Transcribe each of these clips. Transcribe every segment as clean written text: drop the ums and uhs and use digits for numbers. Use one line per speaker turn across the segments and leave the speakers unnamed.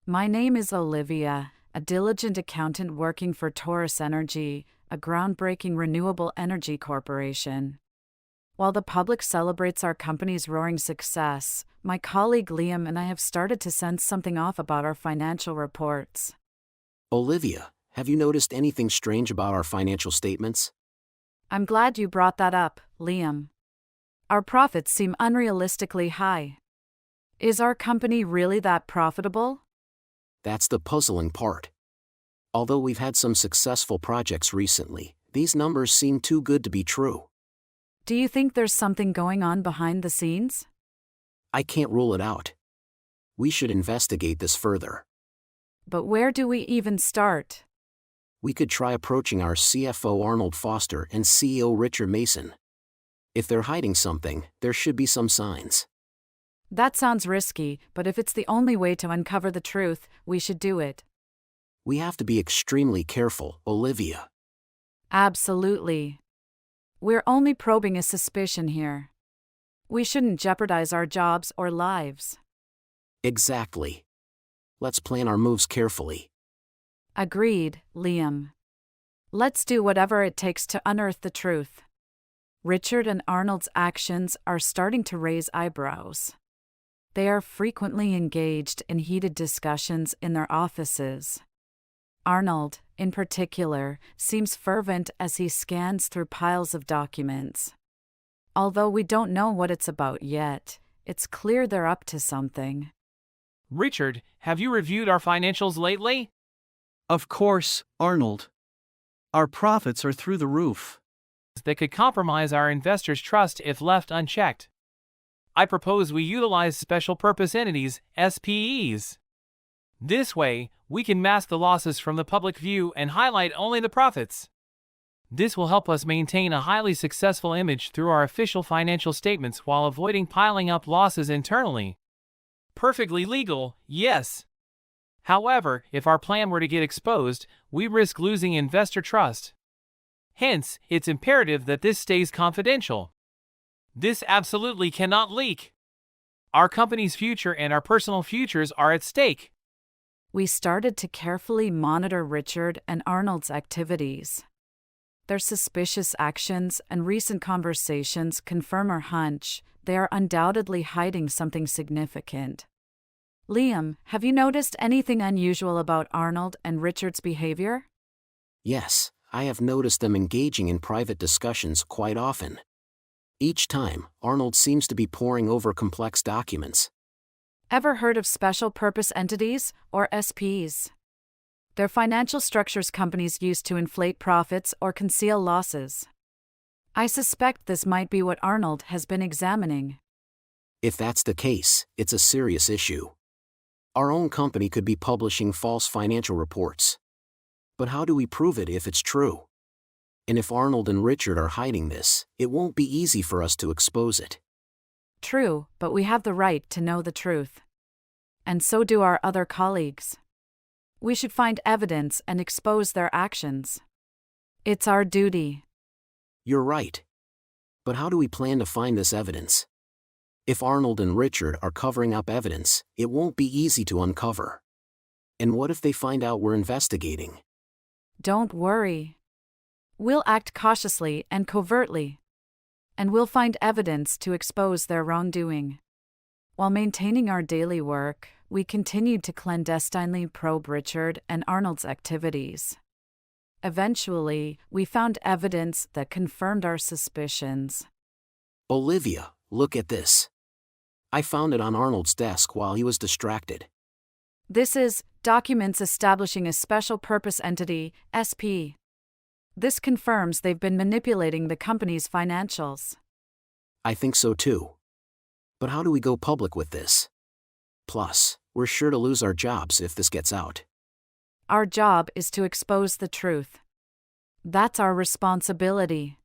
My name is Olivia, a diligent accountant working for Taurus Energy, a groundbreaking renewable energy corporation. While the public celebrates our company's roaring success, my colleague Liam and I have started to sense something off about our financial reports.
Olivia, have you noticed anything strange about our financial statements?
I'm glad you brought that up, Liam. Our profits seem unrealistically high. Is our company really that profitable?
That's the puzzling part. Although we've had some successful projects recently, these numbers seem too good to be true.
Do you think there's something going on behind the scenes?
I can't rule it out. We should investigate this further.
But where do we even start?
We could try approaching our CFO Arnold Foster and CEO Richard Mason. If they're hiding something, there should be some signs.
That sounds risky, but if it's the only way to uncover the truth, we should do it.
We have to be extremely careful, Olivia.
Absolutely. We're only probing a suspicion here. We shouldn't jeopardize our jobs or lives.
Exactly. Let's plan our moves carefully.
Agreed, Liam. Let's do whatever it takes to unearth the truth. Richard and Arnold's actions are starting to raise eyebrows. They are frequently engaged in heated discussions in their offices. Arnold, in particular, seems fervent as he scans through piles of documents. Although we don't know what it's about yet, it's clear they're up to something.
Richard, have you reviewed our financials lately?
Of course, Arnold. Our profits are through the roof.
That could compromise our investors' trust if left unchecked. I propose we utilize special purpose entities, SPEs. This way, we can mask the losses from the public view and highlight only the profits. This will help us maintain a highly successful image through our official financial statements while avoiding piling up losses internally. Perfectly legal, yes. However, if our plan were to get exposed, we risk losing investor trust. Hence, it's imperative that this stays confidential. This absolutely cannot leak. Our company's future and our personal futures are at stake.
We started to carefully monitor Richard and Arnold's activities. Their suspicious actions and recent conversations confirm our hunch. They are undoubtedly hiding something significant. Liam, have you noticed anything unusual about Arnold and Richard's behavior?
Yes, I have noticed them engaging in private discussions quite often. Each time, Arnold seems to be poring over complex documents.
Ever heard of special purpose entities, or SPs? They're financial structures companies use to inflate profits or conceal losses. I suspect this might be what Arnold has been examining.
If that's the case, it's a serious issue. Our own company could be publishing false financial reports. But how do we prove it if it's true? And if Arnold and Richard are hiding this, it won't be easy for us to expose it.
True, but we have the right to know the truth. And so do our other colleagues. We should find evidence and expose their actions. It's our duty.
You're right. But how do we plan to find this evidence? If Arnold and Richard are covering up evidence, it won't be easy to uncover. And what if they find out we're investigating?
Don't worry. We'll act cautiously and covertly. And we'll find evidence to expose their wrongdoing. While maintaining our daily work, we continued to clandestinely probe Richard and Arnold's activities. Eventually, we found evidence that confirmed our suspicions.
Olivia, look at this. I found it on Arnold's desk while he was distracted.
This is documents establishing a special purpose entity, SP. This confirms they've been manipulating the company's financials.
I think so too. But how do we go public with this? Plus, we're sure to lose our jobs if this gets out.
Our job is to expose the truth. That's our responsibility.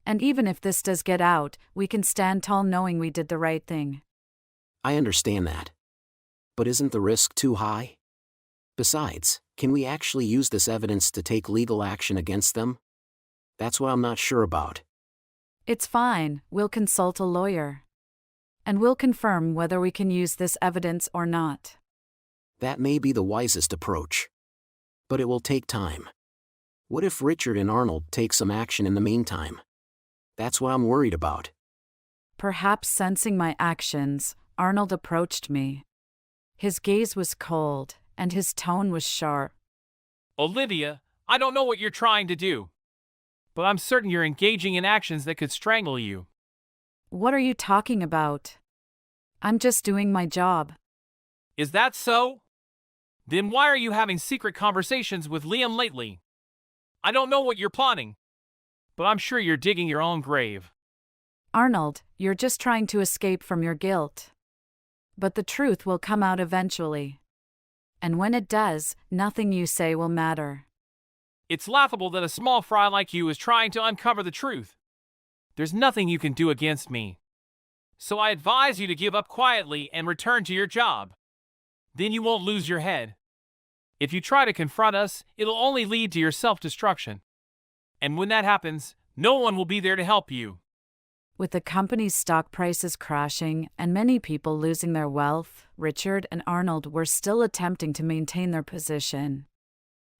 And even if this does get out, we can stand tall knowing we did the right thing.
I understand that. But isn't the risk too high? Besides, can we actually use this evidence to take legal action against them? That's what I'm not sure about.
It's fine, we'll consult a lawyer. And we'll confirm whether we can use this evidence or not.
That may be the wisest approach. But it will take time. What if Richard and Arnold take some action in the meantime? That's what I'm worried about.
Perhaps sensing my actions, Arnold approached me. His gaze was cold, and his tone was sharp.
Olivia, I don't know what you're trying to do, but I'm certain you're engaging in actions that could strangle you.
What are you talking about? I'm just doing my job.
Is that so? Then why are you having secret conversations with Liam lately? I don't know what you're plotting, but I'm sure you're digging your own grave.
Arnold, you're just trying to escape from your guilt. But the truth will come out eventually. And when it does, nothing you say will matter.
It's laughable that a small fry like you is trying to uncover the truth. There's nothing you can do against me. So I advise you to give up quietly and return to your job. Then you won't lose your head. If you try to confront us, it'll only lead to your self-destruction. And when that happens, no one will be there to help you.
With the company's stock prices crashing and many people losing their wealth, Richard and Arnold were still attempting to maintain their position.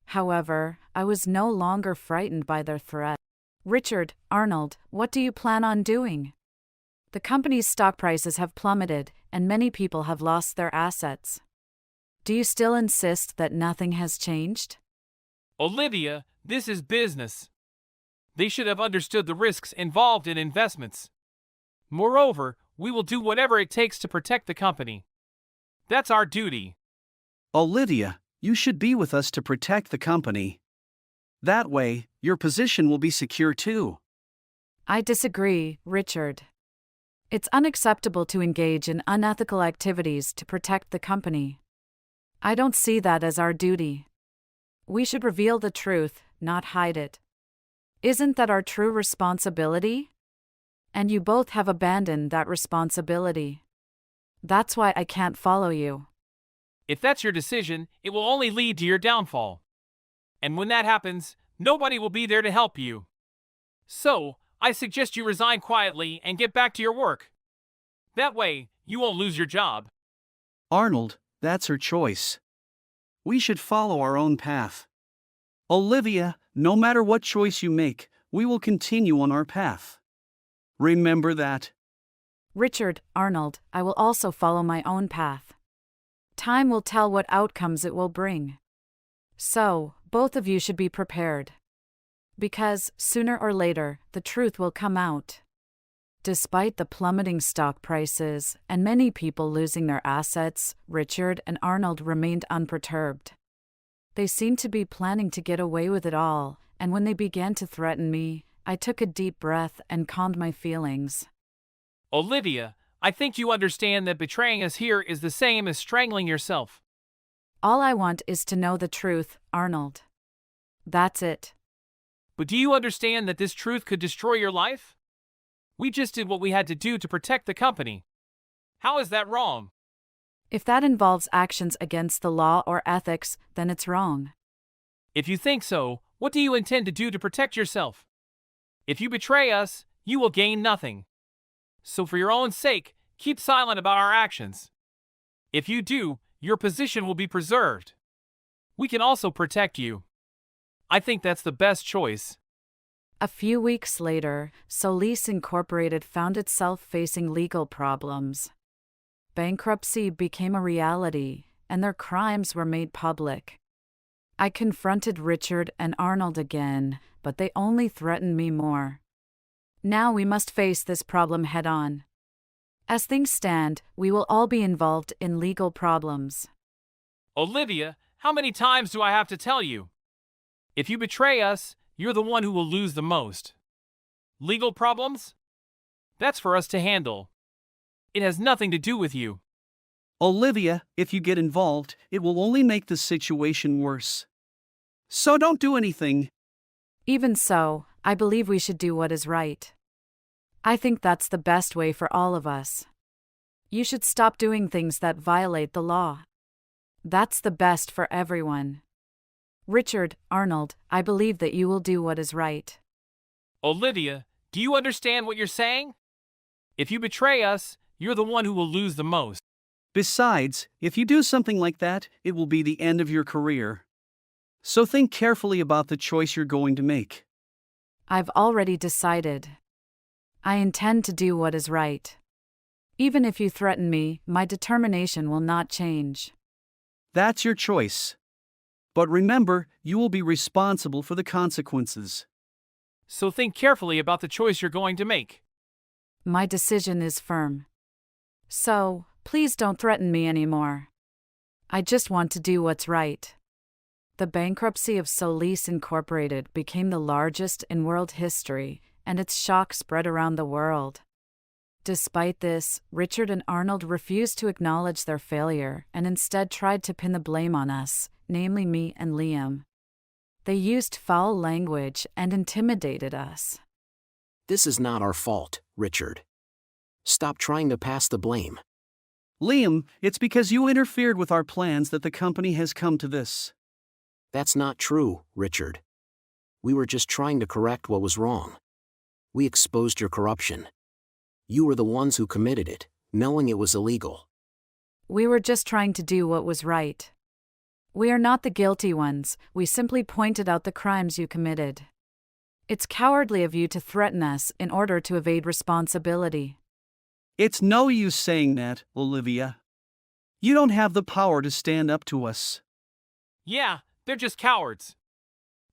However, I was no longer frightened by their threat. Richard, Arnold, what do you plan on doing? The company's stock prices have plummeted, and many people have lost their assets. Do you still insist that nothing has changed?
Olivia, this is business. They should have understood the risks involved in investments. Moreover, we will do whatever it takes to protect the company. That's our duty.
Olivia, you should be with us to protect the company. That way, your position will be secure too.
I disagree, Richard. It's unacceptable to engage in unethical activities to protect the company. I don't see that as our duty. We should reveal the truth, not hide it. Isn't that our true responsibility? And you both have abandoned that responsibility. That's why I can't follow you.
If that's your decision, it will only lead to your downfall. And when that happens, nobody will be there to help you. So, I suggest you resign quietly and get back to your work. That way, you won't lose your job.
Arnold, that's her choice. We should follow our own path. Olivia, no matter what choice you make, we will continue on our path. Remember that.
Richard, Arnold, I will also follow my own path. Time will tell what outcomes it will bring. So, both of you should be prepared. Because, sooner or later, the truth will come out. Despite the plummeting stock prices and many people losing their assets, Richard and Arnold remained unperturbed. They seemed to be planning to get away with it all, and when they began to threaten me, I took a deep breath and calmed my feelings.
Olivia, I think you understand that betraying us here is the same as strangling yourself.
All I want is to know the truth, Arnold. That's it.
But do you understand that this truth could destroy your life? We just did what we had to do to protect the company. How is that wrong?
If that involves actions against the law or ethics, then it's wrong.
If you think so, what do you intend to do to protect yourself? If you betray us, you will gain nothing. So for your own sake, keep silent about our actions. If you do, your position will be preserved. We can also protect you. I think that's the best choice.
A few weeks later, Solis Incorporated found itself facing legal problems. Bankruptcy became a reality, and their crimes were made public. I confronted Richard and Arnold again, but they only threatened me more. Now we must face this problem head-on. As things stand, we will all be involved in legal problems.
Olivia, how many times do I have to tell you? If you betray us, you're the one who will lose the most. Legal problems? That's for us to handle. It has nothing to do with you.
Olivia, if you get involved, it will only make the situation worse. So don't do anything.
Even so, I believe we should do what is right. I think that's the best way for all of us. You should stop doing things that violate the law. That's the best for everyone. Richard, Arnold, I believe that you will do what is right.
Olivia, do you understand what you're saying? If you betray us, you're the one who will lose the most.
Besides, if you do something like that, it will be the end of your career. So think carefully about the choice you're going to make.
I've already decided. I intend to do what is right. Even if you threaten me, my determination will not change.
That's your choice. But remember, you will be responsible for the consequences.
So think carefully about the choice you're going to make.
My decision is firm. So, please don't threaten me anymore. I just want to do what's right. The bankruptcy of Solis Incorporated became the largest in world history, and its shock spread around the world. Despite this, Richard and Arnold refused to acknowledge their failure and instead tried to pin the blame on us, namely me and Liam. They used foul language and intimidated us.
This is not our fault, Richard. Stop trying to pass the blame.
Liam, it's because you interfered with our plans that the company has come to this.
That's not true, Richard. We were just trying to correct what was wrong. We exposed your corruption. You were the ones who committed it, knowing it was illegal.
We were just trying to do what was right. We are not the guilty ones, we simply pointed out the crimes you committed. It's cowardly of you to threaten us in order to evade responsibility.
It's no use saying that, Olivia. You don't have the power to stand up to us.
Yeah, they're just cowards.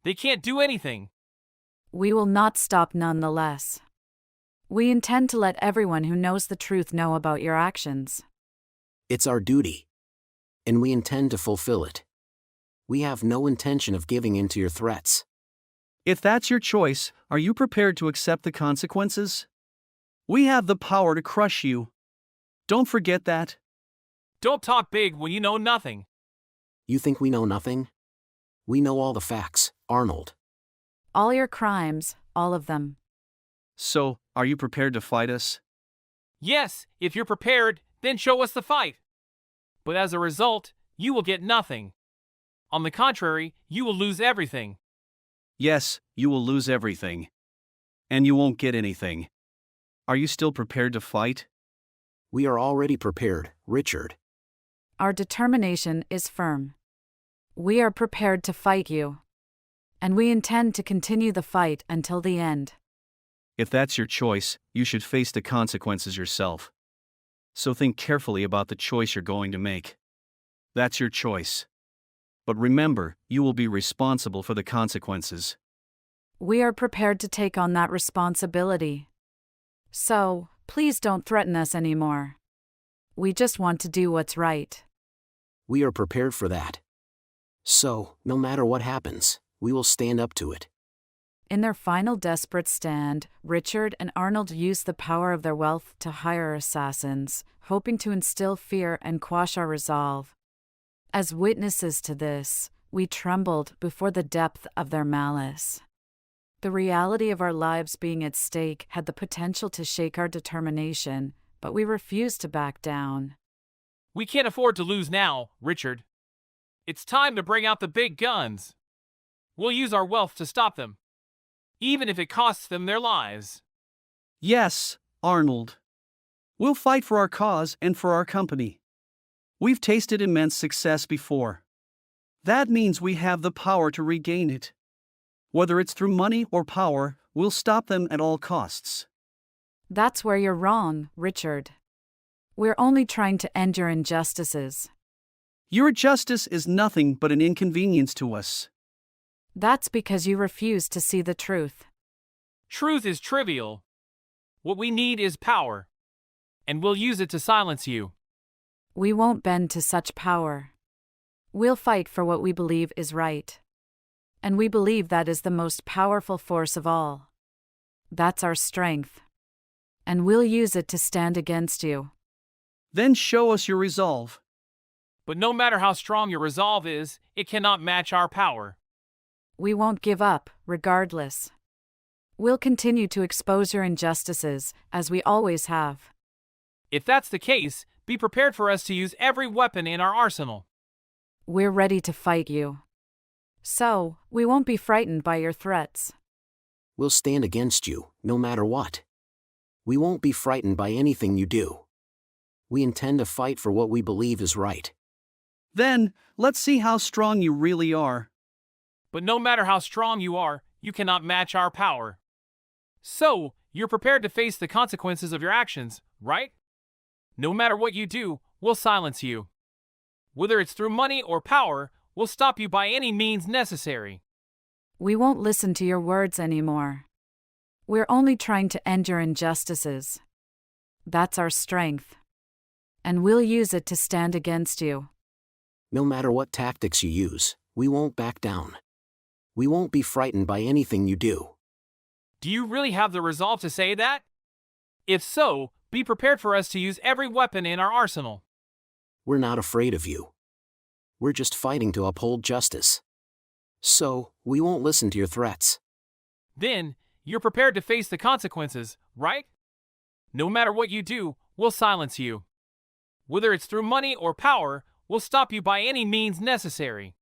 They can't do anything.
We will not stop nonetheless. We intend to let everyone who knows the truth know about your actions.
It's our duty. And we intend to fulfill it. We have no intention of giving in to your threats.
If that's your choice, are you prepared to accept the consequences? We have the power to crush you. Don't forget that.
Don't talk big when you know nothing.
You think we know nothing? We know all the facts, Arnold.
All your crimes, all of them.
So, are you prepared to fight us?
Yes, if you're prepared, then show us the fight. But as a result, you will get nothing. On the contrary, you will lose everything.
Yes, you will lose everything. And you won't get anything. Are you still prepared to fight?
We are already prepared, Richard.
Our determination is firm. We are prepared to fight you. And we intend to continue the fight until the end.
If that's your choice, you should face the consequences yourself. So think carefully about the choice you're going to make. That's your choice. But remember, you will be responsible for the consequences.
We are prepared to take on that responsibility. So, please don't threaten us anymore. We just want to do what's right.
We are prepared for that. So, no matter what happens, we will stand up to it.
In their final desperate stand, Richard and Arnold used the power of their wealth to hire assassins, hoping to instill fear and quash our resolve. As witnesses to this, we trembled before the depth of their malice. The reality of our lives being at stake had the potential to shake our determination, but we refused to back down.
We can't afford to lose now, Richard. It's time to bring out the big guns. We'll use our wealth to stop them, even if it costs them their lives.
Yes, Arnold. We'll fight for our cause and for our company. We've tasted immense success before. That means we have the power to regain it. Whether it's through money or power, we'll stop them at all costs.
That's where you're wrong, Richard. We're only trying to end your injustices.
Your justice is nothing but an inconvenience to us.
That's because you refuse to see the truth.
Truth is trivial. What we need is power. And we'll use it to silence you.
We won't bend to such power. We'll fight for what we believe is right. And we believe that is the most powerful force of all. That's our strength. And we'll use it to stand against you.
Then show us your resolve.
But no matter how strong your resolve is, it cannot match our power.
We won't give up, regardless. We'll continue to expose your injustices, as we always have.
If that's the case, be prepared for us to use every weapon in our arsenal.
We're ready to fight you. So, we won't be frightened by your threats.
We'll stand against you, no matter what. We won't be frightened by anything you do. We intend to fight for what we believe is right.
Then, let's see how strong you really are.
But no matter how strong you are, you cannot match our power. So, you're prepared to face the consequences of your actions, right? No matter what you do, we'll silence you. Whether it's through money or power, we'll stop you by any means necessary.
We won't listen to your words anymore. We're only trying to end your injustices. That's our strength. And we'll use it to stand against you.
No matter what tactics you use, we won't back down. We won't be frightened by anything you do.
Do you really have the resolve to say that? If so, be prepared for us to use every weapon in our arsenal.
We're not afraid of you. We're just fighting to uphold justice. So, we won't listen to your threats.
Then, you're prepared to face the consequences, right? No matter what you do, we'll silence you. Whether it's through money or power, we'll stop you by any means necessary.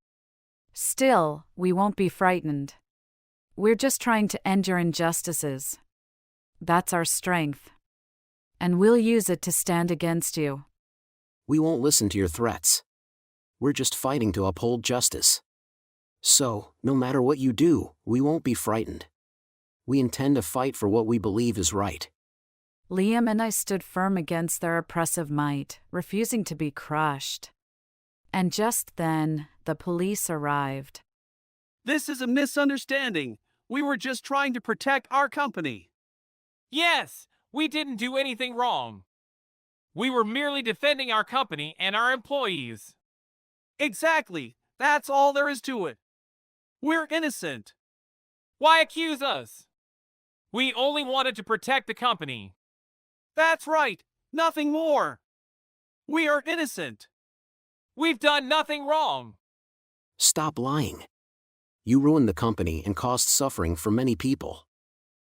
Still, we won't be frightened. We're just trying to end your injustices. That's our strength. And we'll use it to stand against you.
We won't listen to your threats. We're just fighting to uphold justice. So, no matter what you do, we won't be frightened. We intend to fight for what we believe is right.
Liam and I stood firm against their oppressive might, refusing to be crushed. And just then, the police arrived.
This is a misunderstanding. We were just trying to protect our company.
Yes, we didn't do anything wrong. We were merely defending our company and our employees.
Exactly. That's all there is to it. We're innocent.
Why accuse us? We only wanted to protect the company.
That's right. Nothing more. We are innocent.
We've done nothing wrong.
Stop lying. You ruined the company and caused suffering for many people.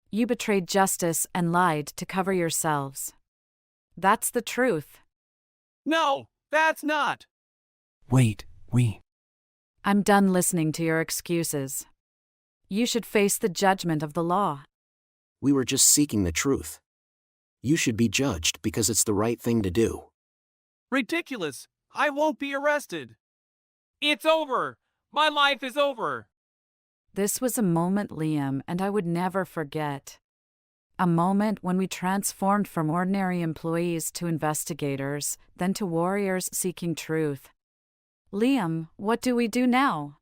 You betrayed justice and lied to cover yourselves. That's the truth.
No, that's not.
Wait,
I'm done listening to your excuses. You should face the judgment of the law.
We were just seeking the truth. You should be judged because it's the right thing to do.
Ridiculous. I won't be arrested.
It's over. My life is over.
This was a moment, Liam, and I would never forget. A moment when we transformed from ordinary employees to investigators, then to warriors seeking truth. Liam, what do we do now?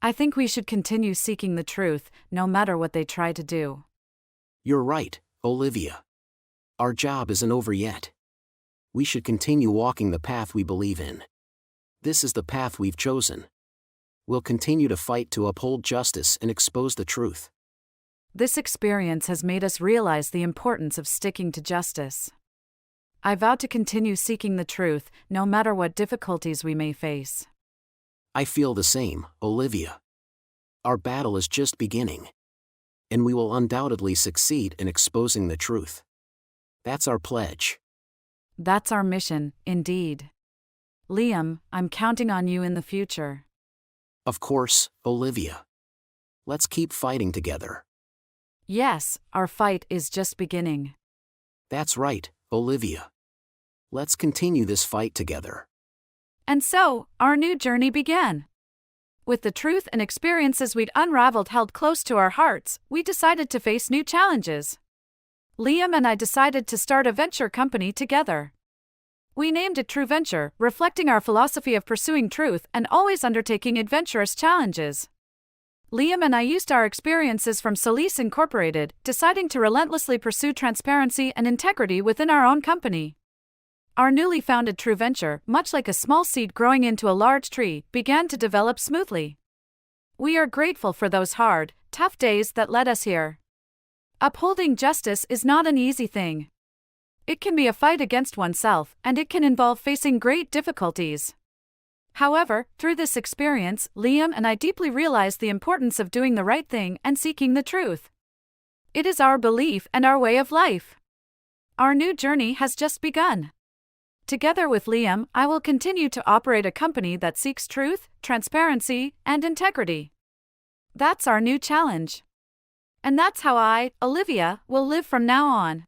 I think we should continue seeking the truth, no matter what they try to do.
You're right, Olivia. Our job isn't over yet. We should continue walking the path we believe in. This is the path we've chosen. We'll continue to fight to uphold justice and expose the truth.
This experience has made us realize the importance of sticking to justice. I vow to continue seeking the truth, no matter what difficulties we may face.
I feel the same, Olivia. Our battle is just beginning. And we will undoubtedly succeed in exposing the truth. That's our pledge.
That's our mission, indeed. Liam, I'm counting on you in the future.
Of course, Olivia. Let's keep fighting together.
Yes, our fight is just beginning.
That's right, Olivia. Let's continue this fight together.
And so, our new journey began. With the truth and experiences we'd unraveled held close to our hearts, we decided to face new challenges. Liam and I decided to start a venture company together. We named it True Venture, reflecting our philosophy of pursuing truth and always undertaking adventurous challenges. Liam and I used our experiences from Solis Incorporated, deciding to relentlessly pursue transparency and integrity within our own company. Our newly founded True Venture, much like a small seed growing into a large tree, began to develop smoothly. We are grateful for those hard, tough days that led us here. Upholding justice is not an easy thing. It can be a fight against oneself, and it can involve facing great difficulties. However, through this experience, Liam and I deeply realized the importance of doing the right thing and seeking the truth. It is our belief and our way of life. Our new journey has just begun. Together with Liam, I will continue to operate a company that seeks truth, transparency, and integrity. That's our new challenge. And that's how I, Olivia, will live from now on.